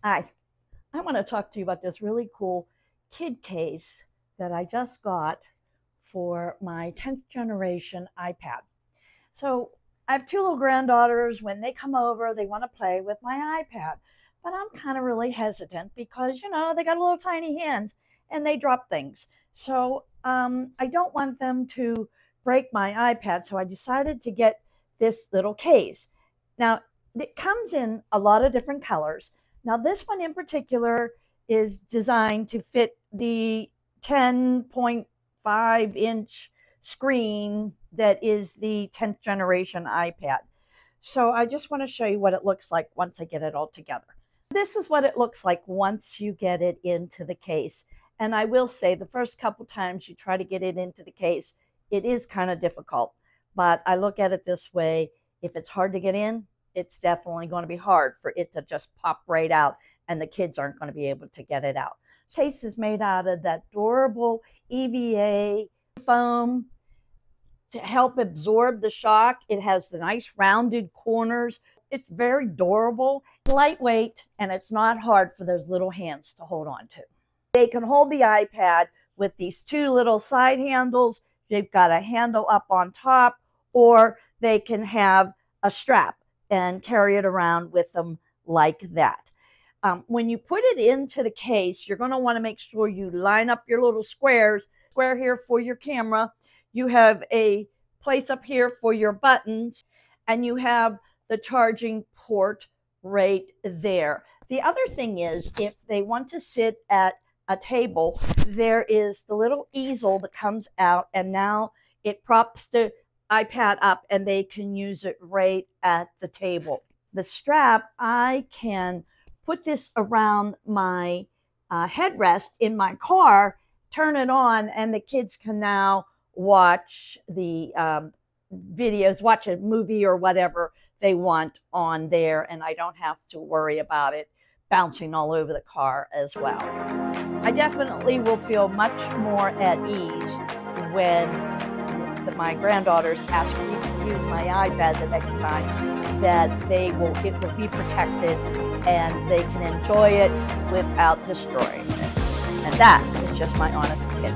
Hi, I want to talk to you about this really cool kid case that I just got for my 10th generation iPad. So I have two little granddaughters. When they come over, they want to play with my iPad. But I'm kind of really hesitant because, they got little tiny hands and they drop things. So I don't want them to break my iPad. So I decided to get this little case. Now, it comes in a lot of different colors. Now, this one in particular is designed to fit the 10.5-inch screen that is the 10th generation iPad. So I just want to show you what it looks like once I get it all together. This is what it looks like once you get it into the case. And I will say the first couple times you try to get it into the case, it is kind of difficult. But I look at it this way: if it's hard to get in, it's definitely going to be hard for it to just pop right out, and the kids aren't going to be able to get it out. The case is made out of that durable EVA foam to help absorb the shock. It has the nice rounded corners. It's very durable, lightweight, and it's not hard for those little hands to hold on to. They can hold the iPad with these two little side handles. They've got a handle up on top, or they can have a strap and carry it around with them like that. When you put it into the case, you're going to want to make sure you line up your little squares. Square here for your camera. You have a place up here for your buttons, and you have the charging port right there. The other thing is, if they want to sit at a table, there is the little easel that comes out, and now it props the iPad up and they can use it right at the table. The strap, I can put this around my headrest in my car, turn it on, and the kids can now watch the videos, watch a movie or whatever they want on there, and I don't have to worry about it bouncing all over the car as well. I definitely will feel much more at ease when my granddaughters ask me to use my iPad the next time, that it will be protected and they can enjoy it without destroying it. And that is just my honest opinion.